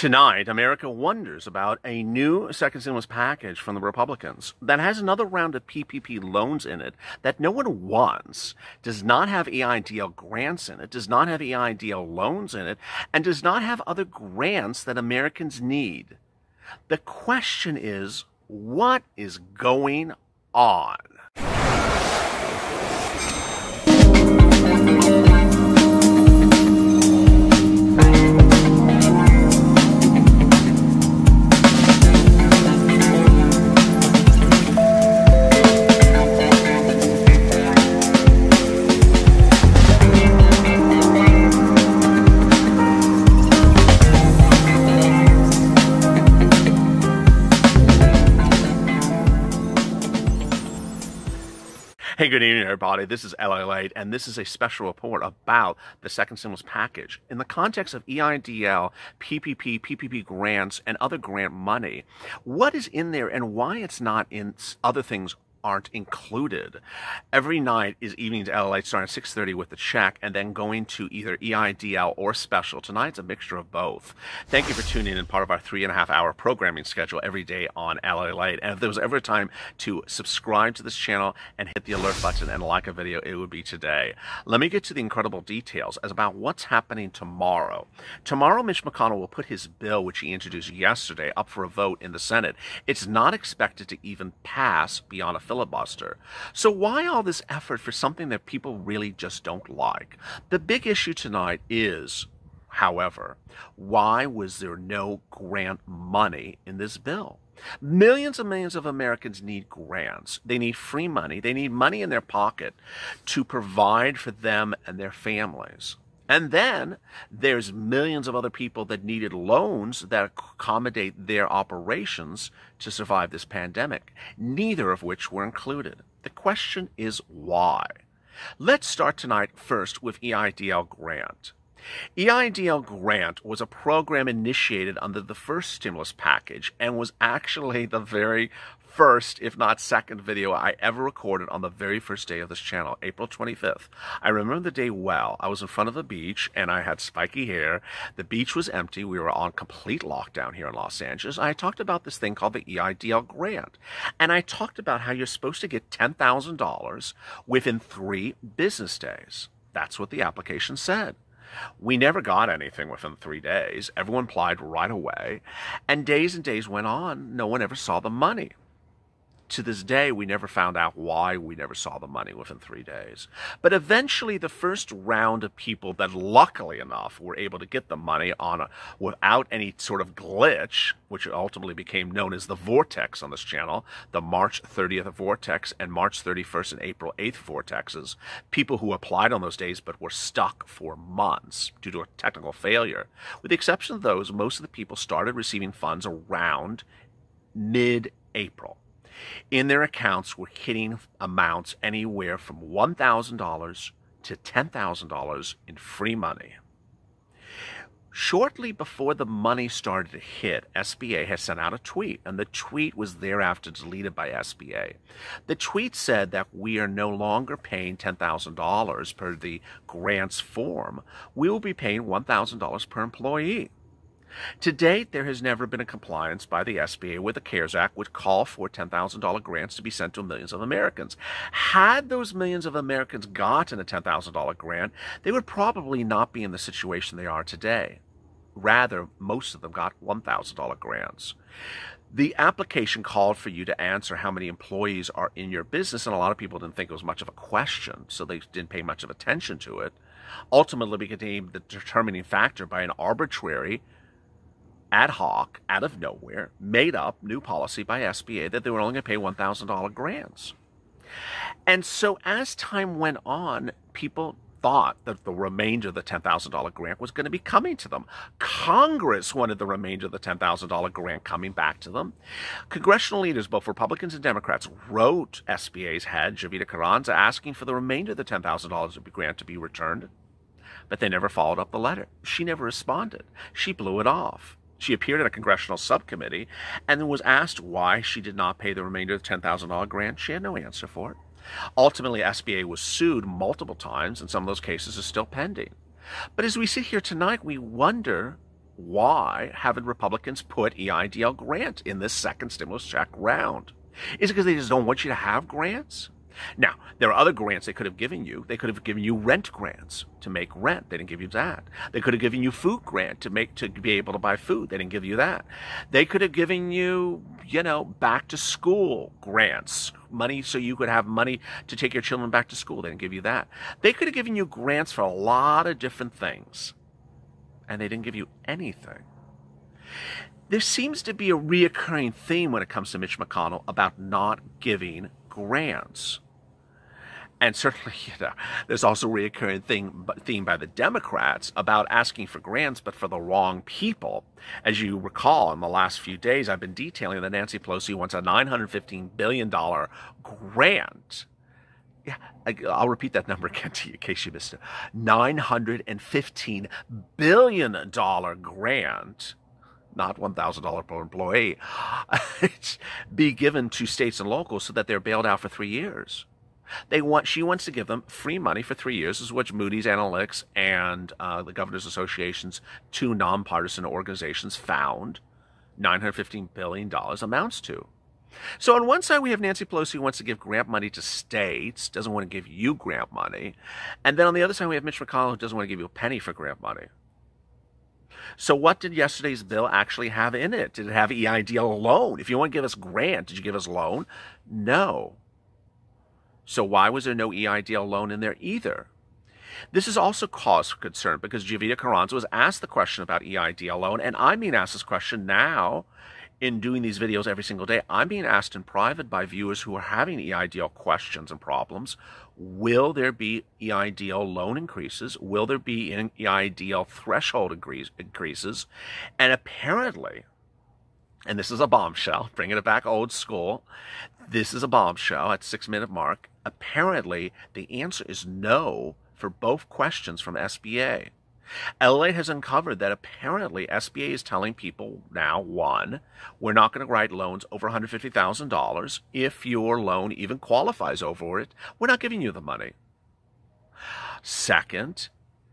Tonight, America wonders about a new second stimulus package from the Republicans that has another round of PPP loans in it that no one wants, does not have EIDL grants in it, does not have EIDL loans in it, and does not have other grants that Americans need. The question is, what is going on? Hey, good evening, everybody. This is LALATE, and this is a special report about the second stimulus package. In the context of EIDL, PPP, PPP grants, and other grant money, what is in there and why it's not in other things aren't included. Every night is Evenings LALATE starting at 6:30 with the check and then going to either EIDL or special. Tonight's a mixture of both. Thank you for tuning in, part of our 3.5-hour programming schedule every day on LALATE. And if there was ever a time to subscribe to this channel and hit the alert button and like a video, it would be today. Let me get to the incredible details as about what's happening tomorrow. Tomorrow, Mitch McConnell will put his bill, which he introduced yesterday, up for a vote in the Senate. It's not expected to even pass beyond a filibuster. So why all this effort for something that people really just don't like? The big issue tonight is, however, why was there no grant money in this bill? Millions and millions of Americans need grants. They need free money. They need money in their pocket to provide for them and their families. And then there's millions of other people that needed loans that accommodate their operations to survive this pandemic, neither of which were included. The question is why? Let's start tonight first with EIDL grant. EIDL grant was a program initiated under the first stimulus package and was actually the very first, if not second, video I ever recorded on the very first day of this channel, April 25th. I remember the day well. I was in front of a beach and I had spiky hair. The beach was empty. We were on complete lockdown here in Los Angeles. I talked about this thing called the EIDL grant. And I talked about how you're supposed to get $10,000 within 3 business days. That's what the application said. We never got anything within 3 days. Everyone applied right away. And days went on. No one ever saw the money. To this day, we never found out why we never saw the money within 3 days. But eventually, the first round of people that luckily enough were able to get the money without any sort of glitch, which ultimately became known as the vortex on this channel, the March 30th vortex and March 31st and April 8th vortexes, people who applied on those days but were stuck for months due to a technical failure. With the exception of those, most of the people started receiving funds around mid-April. In their accounts were hitting amounts anywhere from $1,000 to $10,000 in free money. Shortly before the money started to hit, SBA has sent out a tweet, and the tweet was thereafter deleted by SBA. The tweet said that we are no longer paying $10,000 per the grants form. We will be paying $1,000 per employee. To date, there has never been a compliance by the SBA with the CARES Act, which call for $10,000 grants to be sent to millions of Americans. Had those millions of Americans gotten a $10,000 grant, they would probably not be in the situation they are today. Rather, most of them got $1,000 grants. The application called for you to answer how many employees are in your business, and a lot of people didn't think it was much of a question, so they didn't pay much of attention to it. Ultimately, became the determining factor by an arbitrary, ad hoc, out of nowhere, made up new policy by SBA that they were only going to pay $1,000 grants. And so as time went on, people thought that the remainder of the $10,000 grant was going to be coming to them. Congress wanted the remainder of the $10,000 grant coming back to them. Congressional leaders, both Republicans and Democrats, wrote SBA's head, Javita Carranza, asking for the remainder of the $10,000 grant to be returned. But they never followed up the letter. She never responded. She blew it off. She appeared at a congressional subcommittee and then was asked why she did not pay the remainder of the $10,000 grant. She had no answer for it. Ultimately, SBA was sued multiple times, and some of those cases are still pending. But as we sit here tonight, we wonder why haven't Republicans put EIDL grant in this second stimulus check round? Is it because they just don't want you to have grants? Now, there are other grants they could have given you. They could have given you rent grants to make rent. They didn't give you that. They could have given you food grant to be able to buy food. They didn't give you that. They could have given you, back to school grants, money so you could have money to take your children back to school. They didn't give you that. They could have given you grants for a lot of different things, and they didn't give you anything. There seems to be a reoccurring theme when it comes to Mitch McConnell about not giving grants. And certainly, there's also a reoccurring theme by the Democrats about asking for grants, but for the wrong people. As you recall, in the last few days, I've been detailing that Nancy Pelosi wants a $915 billion grant. Yeah, I'll repeat that number again to you in case you missed it. $915 billion grant, not $1,000 per employee, be given to states and locals so that they're bailed out for 3 years. She wants to give them free money for 3 years, is what Moody's Analytics and the Governors Association's two nonpartisan organizations found $915 billion amounts to. So on one side, we have Nancy Pelosi who wants to give grant money to states, doesn't want to give you grant money. And then on the other side, we have Mitch McConnell who doesn't want to give you a penny for grant money. So what did yesterday's bill actually have in it? Did it have EIDL loan? If you want to give us grant, did you give us loan? No. So why was there no EIDL loan in there either? This is also cause for concern because Jovita Carranza was asked the question about EIDL loan, and I'm being asked this question now in doing these videos every single day. I'm being asked in private by viewers who are having EIDL questions and problems. Will there be EIDL loan increases? Will there be EIDL threshold increases? And apparently, and this is a bombshell, bringing it back old school, this is a bombshell at 6-minute mark. Apparently, the answer is no for both questions from SBA. LALATE has uncovered that apparently SBA is telling people now, one, we're not going to write loans over $150,000. If your loan even qualifies over it, we're not giving you the money. Second,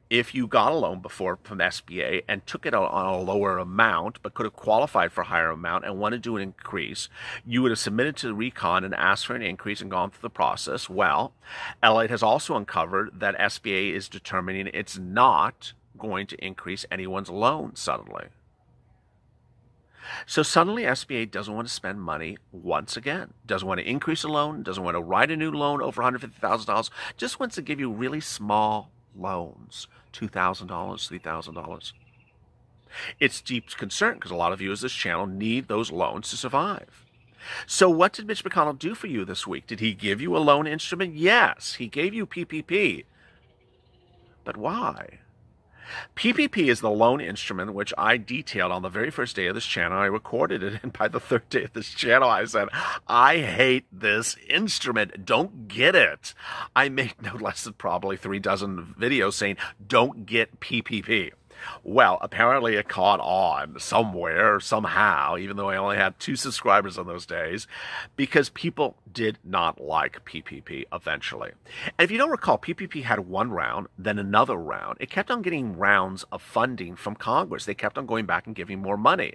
if you got a loan before from SBA and took it on a lower amount, but could have qualified for a higher amount and wanted to do an increase, you would have submitted to the recon and asked for an increase and gone through the process. Well, LALATE has also uncovered that SBA is determining it's not going to increase anyone's loan suddenly. So suddenly SBA doesn't want to spend money once again. Doesn't want to increase a loan, doesn't want to write a new loan over $150,000, just wants to give you really small loans, $2,000, $3,000. It's deep concern because a lot of viewers of this channel need those loans to survive. So what did Mitch McConnell do for you this week? Did he give you a loan instrument? Yes, he gave you PPP. But why? PPP is the loan instrument which I detailed on the very first day of this channel. I recorded it, and by the third day of this channel, I said, I hate this instrument. Don't get it. I made no less than probably 3 dozen videos saying, don't get PPP. Well, apparently it caught on somewhere, somehow, even though I only had 2 subscribers on those days, because people did not like PPP eventually. And if you don't recall, PPP had one round, then another round. It kept on getting rounds of funding from Congress. They kept on going back and giving more money.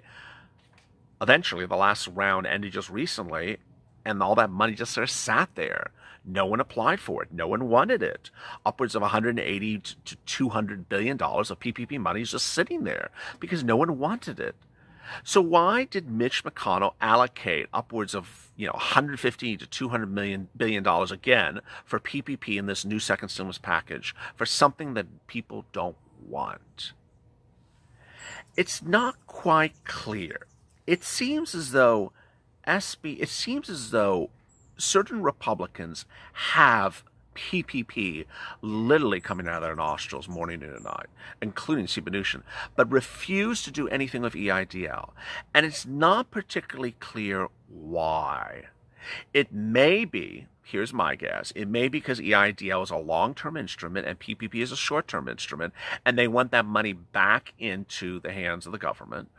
Eventually, the last round ended just recently, and all that money just sort of sat there. No one applied for it. No one wanted it. Upwards of $180 to $200 billion of PPP money is just sitting there because no one wanted it. So why did Mitch McConnell allocate upwards of $150 to $200 billion again for PPP in this new second stimulus package for something that people don't want? It's not quite clear. It seems as though certain Republicans have PPP literally coming out of their nostrils morning and night, including Steve Mnuchin, but refuse to do anything with EIDL. And it's not particularly clear why. It may be, here's my guess, it may be because EIDL is a long-term instrument and PPP is a short-term instrument, and they want that money back into the hands of the government.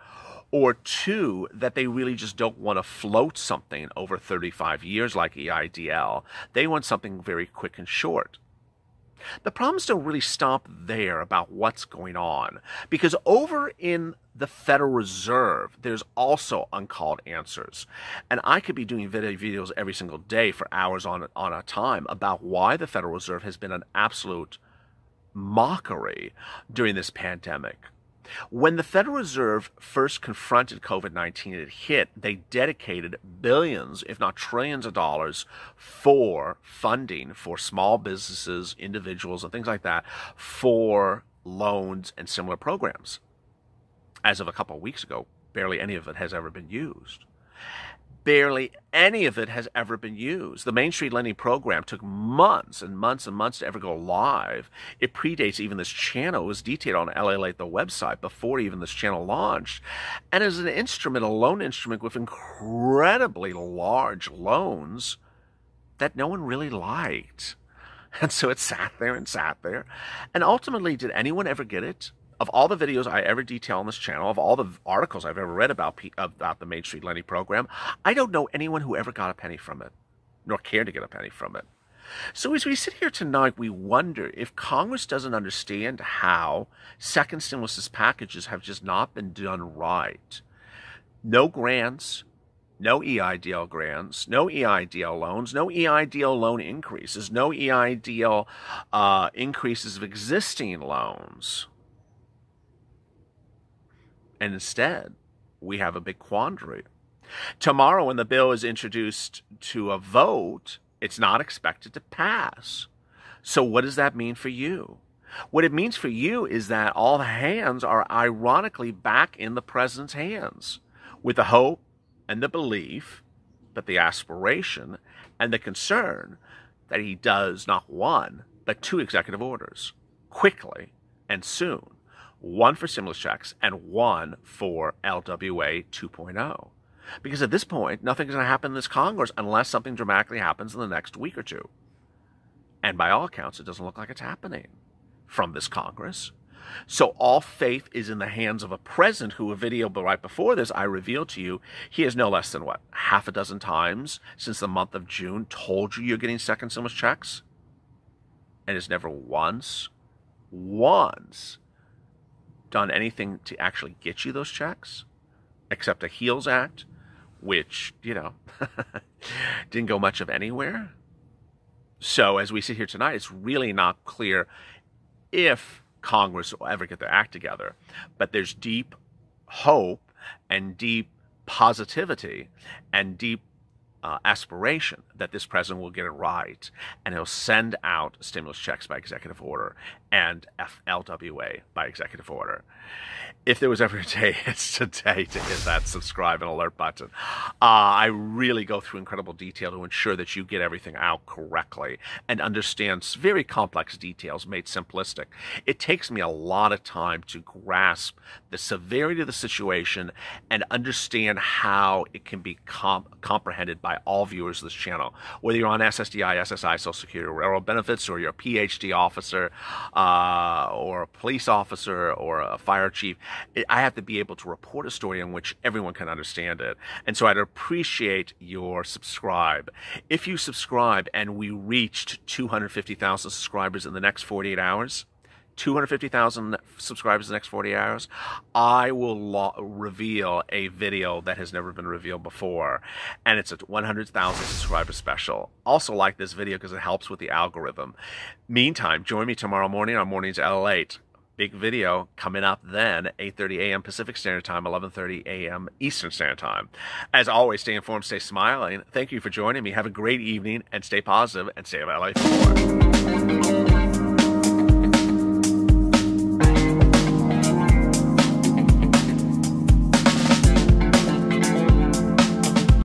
Or 2, that they really just don't want to float something over 35 years like EIDL. They want something very quick and short. The problems don't really stop there about what's going on, because over in the Federal Reserve, there's also uncalled answers. And I could be doing videos every single day for hours on a time about why the Federal Reserve has been an absolute mockery during this pandemic. When the Federal Reserve first confronted COVID-19 and it hit, they dedicated billions, if not trillions of dollars for funding for small businesses, individuals, and things like that, for loans and similar programs. As of a couple of weeks ago, barely any of it has ever been used. Barely any of it has ever been used. The Main Street lending program took months and months and months to ever go live. It predates even this channel. It was detailed on LALATE, the website, before even this channel launched. And as an instrument, a loan instrument with incredibly large loans that no one really liked. And so it sat there and sat there. And ultimately, did anyone ever get it? Of all the videos I ever detail on this channel, of all the articles I've ever read about the Main Street lending program, I don't know anyone who ever got a penny from it, nor cared to get a penny from it. So as we sit here tonight, we wonder if Congress doesn't understand how second stimulus packages have just not been done right. No grants, no EIDL grants, no EIDL loans, no EIDL loan increases, no EIDL increases of existing loans. And instead, we have a big quandary. Tomorrow, when the bill is introduced to a vote, it's not expected to pass. So what does that mean for you? What it means for you is that all the hands are ironically back in the president's hands, with the hope and the belief, but the aspiration and the concern that he does not one, but two executive orders, quickly and soon. One for stimulus checks and one for LWA 2.0. Because at this point, nothing's going to happen in this Congress unless something dramatically happens in the next week or two. And by all accounts, it doesn't look like it's happening from this Congress. So all faith is in the hands of a president who, a video right before this, I revealed to you, he has no less than, what, half a dozen times since the month of June told you you're getting second stimulus checks? And has never once done anything to actually get you those checks, except a HEALS Act, which, you know, didn't go much of anywhere. So as we sit here tonight, it's really not clear if Congress will ever get their act together. But there's deep hope and deep positivity and deep aspiration that this president will get it right, and he'll send out stimulus checks by executive order and LWA by executive order. If there was ever a day, it's today to hit that subscribe and alert button. I really go through incredible detail to ensure that you get everything out correctly and understand very complex details made simplistic. It takes me a lot of time to grasp the severity of the situation and understand how it can be comprehended by all viewers of this channel. Whether you're on SSDI, SSI, Social Security, Railroad Benefits, or you're a PhD officer, or a police officer, or a fire chief, I have to be able to report a story in which everyone can understand it. And so I'd appreciate your subscribe. If you subscribe and we reached 250,000 subscribers in the next 48 hours, 250,000 subscribers in the next 48 hours, I will reveal a video that has never been revealed before. And it's a 100,000 subscriber special. Also like this video because it helps with the algorithm. Meantime, join me tomorrow morning on Mornings LALATE. Big video coming up then, 8:30 a.m. Pacific Standard Time, 11:30 a.m. Eastern Standard Time. As always, stay informed, stay smiling. Thank you for joining me. Have a great evening and stay positive and stay LA for more.